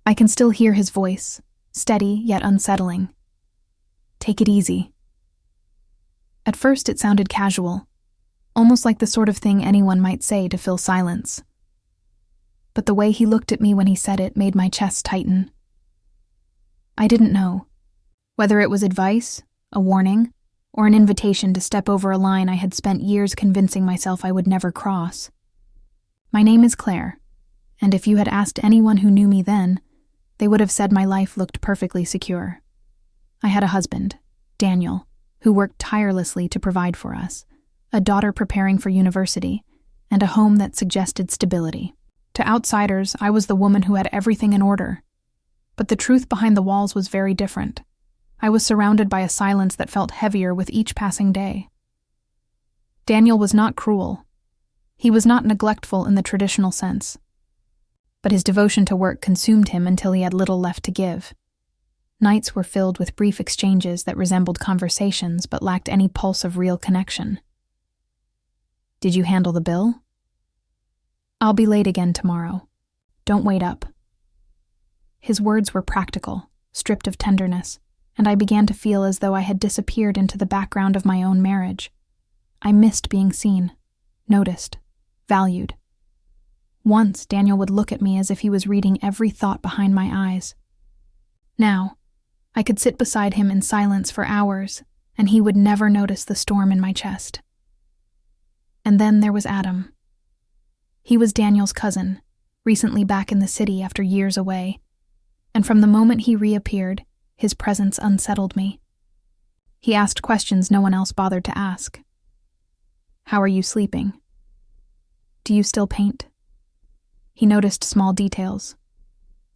I can still hear his voice, steady yet unsettling. Take it easy. At first it sounded casual, almost like the sort of thing anyone might say to fill silence. But the way he looked at me when he said it made my chest tighten. I didn't know whether it was advice, a warning, or an invitation to step over a line I had spent years convincing myself I would never cross. My name is Claire, and if you had asked anyone who knew me then, they would have said my life looked perfectly secure. I had a husband, Daniel, who worked tirelessly to provide for us, a daughter preparing for university, and a home that suggested stability. To outsiders, I was the woman who had everything in order. But the truth behind the walls was very different. I was surrounded by a silence that felt heavier with each passing day. Daniel was not cruel. He was not neglectful in the traditional sense. But his devotion to work consumed him until he had little left to give. Nights were filled with brief exchanges that resembled conversations but lacked any pulse of real connection. Did you handle the bill? I'll be late again tomorrow. Don't wait up. His words were practical, stripped of tenderness, and I began to feel as though I had disappeared into the background of my own marriage. I missed being seen, noticed, valued. Once, Daniel would look at me as if he was reading every thought behind my eyes. Now, I could sit beside him in silence for hours, and he would never notice the storm in my chest. And then there was Adam. He was Daniel's cousin, recently back in the city after years away, and from the moment he reappeared, his presence unsettled me. He asked questions no one else bothered to ask. How are you sleeping? Do you still paint? He noticed small details.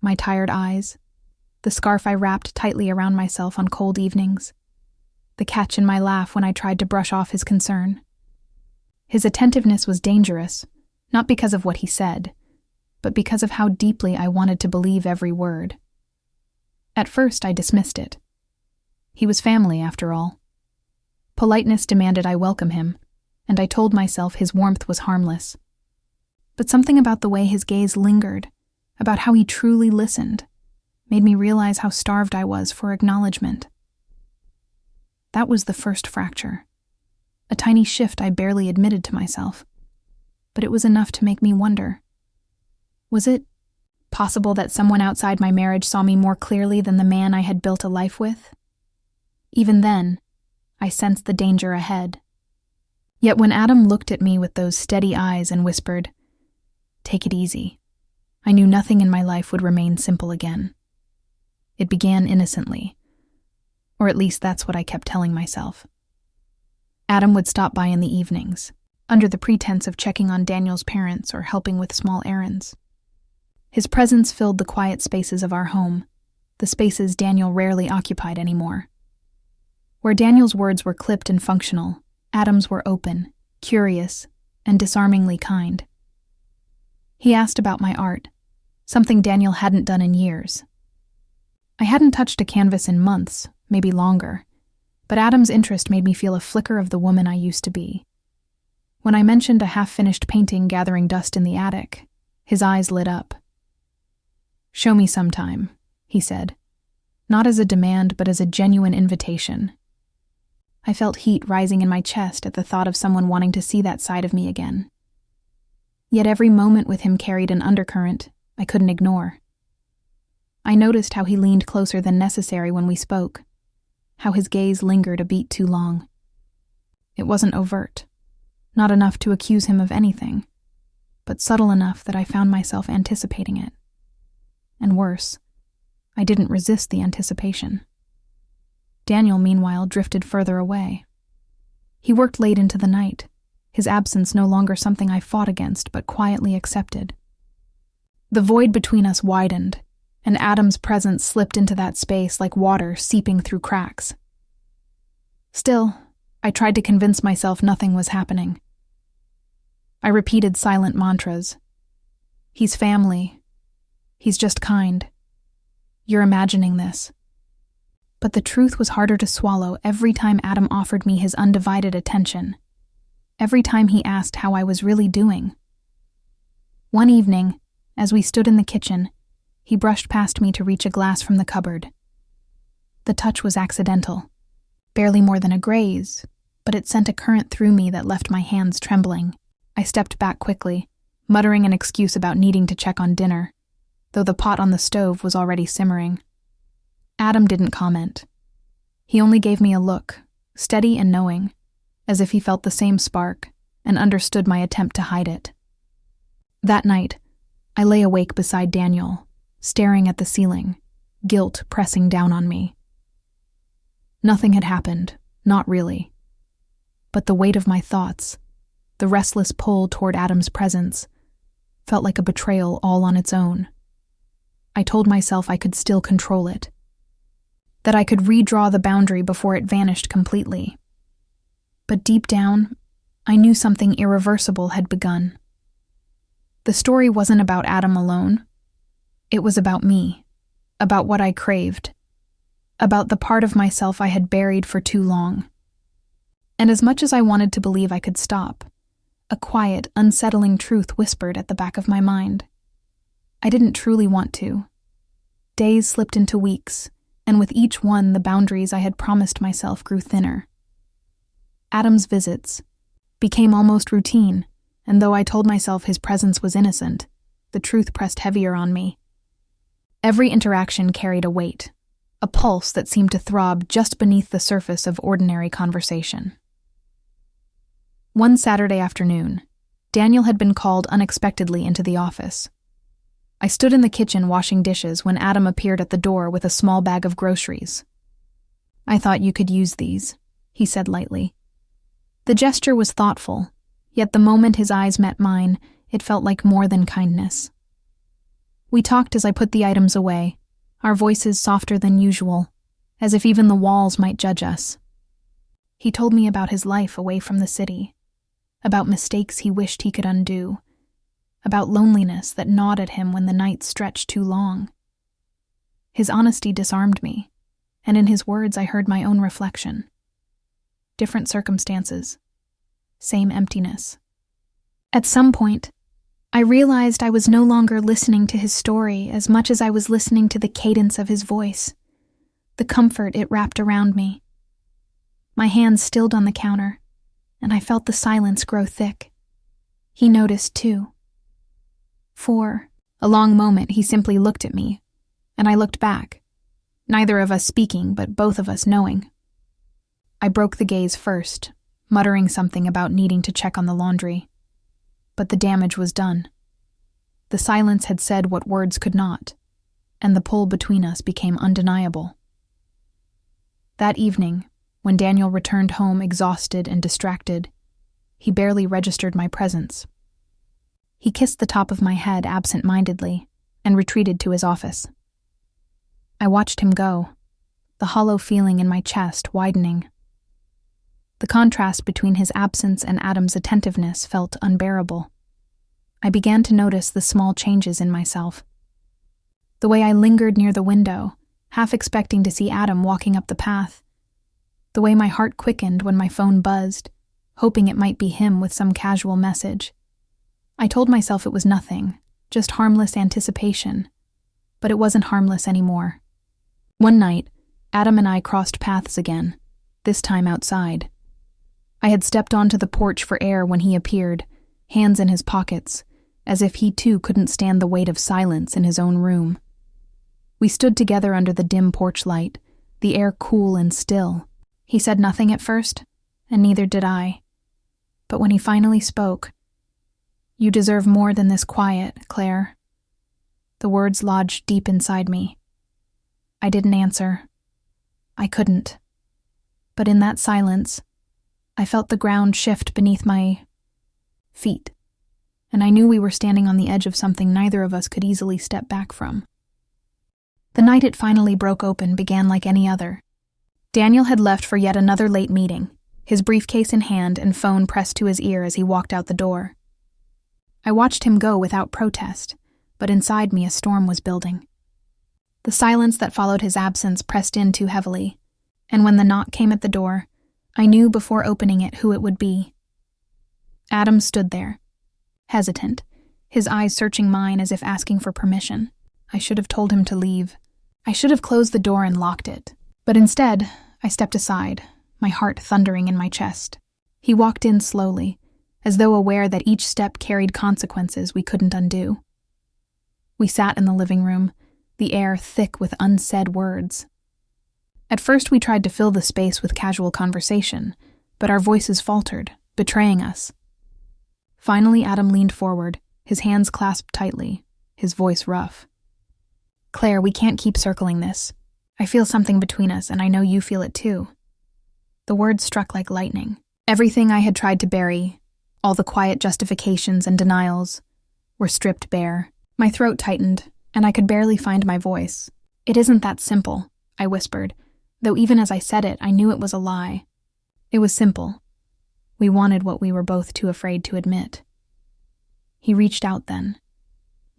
My tired eyes, the scarf I wrapped tightly around myself on cold evenings, the catch in my laugh when I tried to brush off his concern. His attentiveness was dangerous, not because of what he said, but because of how deeply I wanted to believe every word. At first, I dismissed it. He was family, after all. Politeness demanded I welcome him, and I told myself his warmth was harmless. But something about the way his gaze lingered, about how he truly listened, made me realize how starved I was for acknowledgement. That was the first fracture. A tiny shift I barely admitted to myself. But it was enough to make me wonder. Was it possible that someone outside my marriage saw me more clearly than the man I had built a life with? Even then, I sensed the danger ahead. Yet when Adam looked at me with those steady eyes and whispered, "Take it easy," I knew nothing in my life would remain simple again. It began innocently, or at least that's what I kept telling myself. Adam would stop by in the evenings, under the pretense of checking on Daniel's parents or helping with small errands. His presence filled the quiet spaces of our home, the spaces Daniel rarely occupied anymore. Where Daniel's words were clipped and functional, Adam's were open, curious, and disarmingly kind. He asked about my art, something Daniel hadn't done in years. I hadn't touched a canvas in months, maybe longer, but Adam's interest made me feel a flicker of the woman I used to be. When I mentioned a half-finished painting gathering dust in the attic, his eyes lit up. "Show me sometime," he said, not as a demand but as a genuine invitation. I felt heat rising in my chest at the thought of someone wanting to see that side of me again. Yet every moment with him carried an undercurrent I couldn't ignore. I noticed how he leaned closer than necessary when we spoke, how his gaze lingered a beat too long. It wasn't overt, not enough to accuse him of anything, but subtle enough that I found myself anticipating it. And worse, I didn't resist the anticipation. Daniel, meanwhile, drifted further away. He worked late into the night, his absence no longer something I fought against but quietly accepted. The void between us widened, and Adam's presence slipped into that space like water seeping through cracks. Still, I tried to convince myself nothing was happening. I repeated silent mantras. He's family. He's just kind. You're imagining this. But the truth was harder to swallow every time Adam offered me his undivided attention. Every time he asked how I was really doing. One evening, as we stood in the kitchen, He brushed past me to reach a glass from the cupboard. The touch was accidental, barely more than a graze, but it sent a current through me that left my hands trembling. I stepped back quickly, muttering an excuse about needing to check on dinner, though the pot on the stove was already simmering. Adam didn't comment. He only gave me a look, steady and knowing, as if he felt the same spark and understood my attempt to hide it. That night, I lay awake beside Daniel, staring at the ceiling, guilt pressing down on me. Nothing had happened, not really. But the weight of my thoughts, the restless pull toward Adam's presence, felt like a betrayal all on its own. I told myself I could still control it, that I could redraw the boundary before it vanished completely. But deep down, I knew something irreversible had begun. The story wasn't about Adam alone. It was about me, about what I craved, about the part of myself I had buried for too long. And as much as I wanted to believe I could stop, a quiet, unsettling truth whispered at the back of my mind. I didn't truly want to. Days slipped into weeks, and with each one the boundaries I had promised myself grew thinner. Adam's visits became almost routine, and though I told myself his presence was innocent, the truth pressed heavier on me. Every interaction carried a weight, a pulse that seemed to throb just beneath the surface of ordinary conversation. One Saturday afternoon, Daniel had been called unexpectedly into the office. I stood in the kitchen washing dishes when Adam appeared at the door with a small bag of groceries. "I thought you could use these," he said lightly. The gesture was thoughtful, yet the moment his eyes met mine, it felt like more than kindness. We talked as I put the items away, our voices softer than usual, as if even the walls might judge us. He told me about his life away from the city, about mistakes he wished he could undo, about loneliness that gnawed at him when the nights stretched too long. His honesty disarmed me, and in his words I heard my own reflection. Different circumstances, same emptiness. At some point, I realized I was no longer listening to his story as much as I was listening to the cadence of his voice, the comfort it wrapped around me. My hands stilled on the counter, and I felt the silence grow thick. He noticed too. For a long moment he simply looked at me, and I looked back, neither of us speaking but both of us knowing. I broke the gaze first, muttering something about needing to check on the laundry. But the damage was done. The silence had said what words could not, and the pull between us became undeniable. That evening, when Daniel returned home exhausted and distracted, he barely registered my presence. He kissed the top of my head absent-mindedly and retreated to his office. I watched him go, the hollow feeling in my chest widening. The contrast between his absence and Adam's attentiveness felt unbearable. I began to notice the small changes in myself. The way I lingered near the window, half expecting to see Adam walking up the path. The way my heart quickened when my phone buzzed, hoping it might be him with some casual message. I told myself it was nothing, just harmless anticipation. But it wasn't harmless anymore. One night, Adam and I crossed paths again, this time outside. I had stepped onto the porch for air when he appeared, hands in his pockets, as if he too couldn't stand the weight of silence in his own room. We stood together under the dim porch light, the air cool and still. He said nothing at first, and neither did I. But when he finally spoke, "You deserve more than this quiet, Claire." The words lodged deep inside me. I didn't answer. I couldn't. But in that silence, I felt the ground shift beneath my feet, and I knew we were standing on the edge of something neither of us could easily step back from. The night it finally broke open began like any other. Daniel had left for yet another late meeting, his briefcase in hand and phone pressed to his ear as he walked out the door. I watched him go without protest, but inside me a storm was building. The silence that followed his absence pressed in too heavily, and when the knock came at the door, I knew before opening it who it would be. Adam stood there, hesitant, his eyes searching mine as if asking for permission. I should have told him to leave. I should have closed the door and locked it. But instead, I stepped aside, my heart thundering in my chest. He walked in slowly, as though aware that each step carried consequences we couldn't undo. We sat in the living room, the air thick with unsaid words. At first we tried to fill the space with casual conversation, but our voices faltered, betraying us. Finally, Adam leaned forward, his hands clasped tightly, his voice rough. "Claire, we can't keep circling this. I feel something between us, and I know you feel it too." The words struck like lightning. Everything I had tried to bury, all the quiet justifications and denials, were stripped bare. My throat tightened, and I could barely find my voice. "It isn't that simple," I whispered, though even as I said it, I knew it was a lie. It was simple. We wanted what we were both too afraid to admit. He reached out then,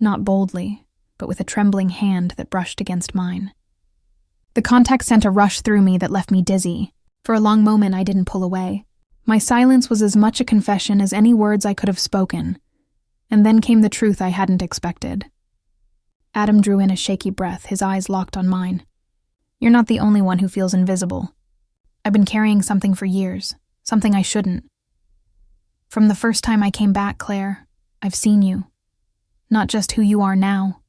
not boldly, but with a trembling hand that brushed against mine. The contact sent a rush through me that left me dizzy. For a long moment, I didn't pull away. My silence was as much a confession as any words I could have spoken. And then came the truth I hadn't expected. Adam drew in a shaky breath, his eyes locked on mine. "You're not the only one who feels invisible. I've been carrying something for years, something I shouldn't. From the first time I came back, Claire, I've seen you. Not just who you are now,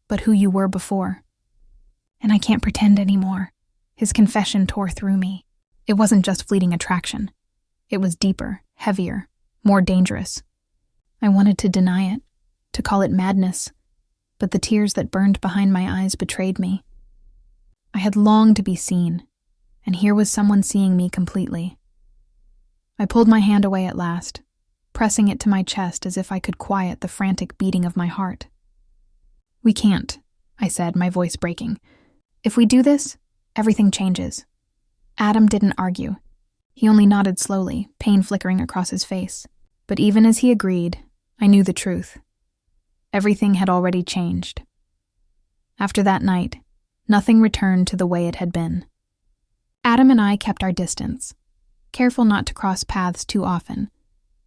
but who you were before. And I can't pretend anymore." His confession tore through me. It wasn't just fleeting attraction. It was deeper, heavier, more dangerous. I wanted to deny it, to call it madness, but the tears that burned behind my eyes betrayed me. I had longed to be seen, and here was someone seeing me completely. I pulled my hand away at last, pressing it to my chest as if I could quiet the frantic beating of my heart. "We can't," I said, my voice breaking. "If we do this, everything changes." Adam didn't argue. He only nodded slowly, pain flickering across his face. But even as he agreed, I knew the truth. Everything had already changed. After that night, nothing returned to the way it had been. Adam and I kept our distance, careful not to cross paths too often.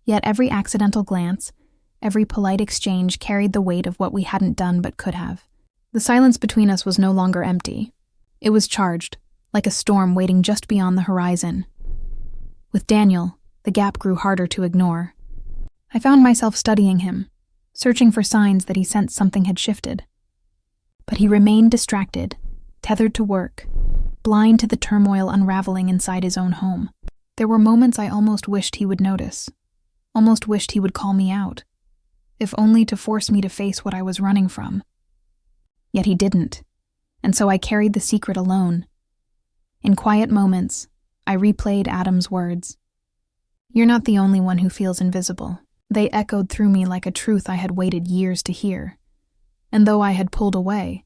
Yet every accidental glance, every polite exchange carried the weight of what we hadn't done but could have. The silence between us was no longer empty. It was charged, like a storm waiting just beyond the horizon. With Daniel, the gap grew harder to ignore. I found myself studying him, searching for signs that he sensed something had shifted. But he remained distracted, tethered to work, blind to the turmoil unraveling inside his own home. There were moments I almost wished he would notice, almost wished he would call me out, if only to force me to face what I was running from. Yet he didn't, and so I carried the secret alone. In quiet moments, I replayed Adam's words. "You're not the only one who feels invisible." They echoed through me like a truth I had waited years to hear. And though I had pulled away,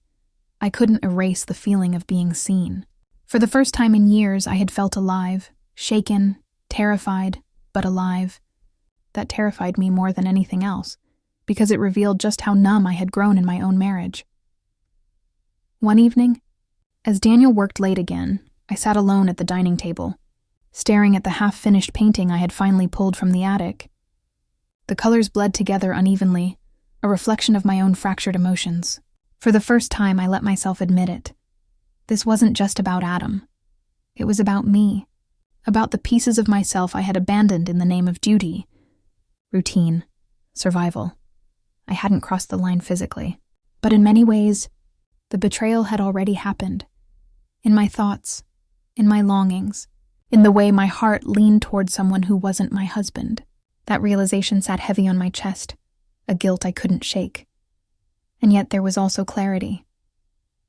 I couldn't erase the feeling of being seen. For the first time in years, I had felt alive, shaken, terrified, but alive. That terrified me more than anything else, because it revealed just how numb I had grown in my own marriage. One evening, as Daniel worked late again, I sat alone at the dining table, staring at the half-finished painting I had finally pulled from the attic. The colors bled together unevenly, a reflection of my own fractured emotions. For the first time, I let myself admit it. This wasn't just about Adam. It was about me, about the pieces of myself I had abandoned in the name of duty, routine, survival. I hadn't crossed the line physically, but in many ways, the betrayal had already happened. In my thoughts, in my longings, in the way my heart leaned toward someone who wasn't my husband. That realization sat heavy on my chest, a guilt I couldn't shake. And yet there was also clarity.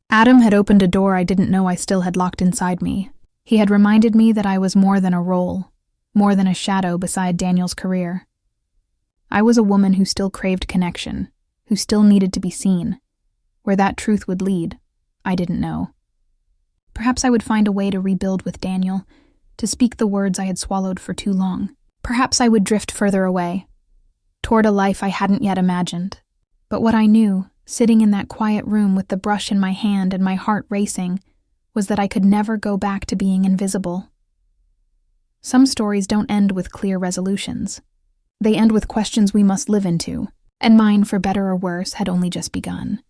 Adam had opened a door I didn't know I still had locked inside me. He had reminded me that I was more than a role, more than a shadow beside Daniel's career. I was a woman who still craved connection, who still needed to be seen. Where that truth would lead, I didn't know. Perhaps I would find a way to rebuild with Daniel, to speak the words I had swallowed for too long. Perhaps I would drift further away, toward a life I hadn't yet imagined. But what I knew, sitting in that quiet room with the brush in my hand and my heart racing, was that I could never go back to being invisible. Some stories don't end with clear resolutions. They end with questions we must live into, and mine, for better or worse, had only just begun.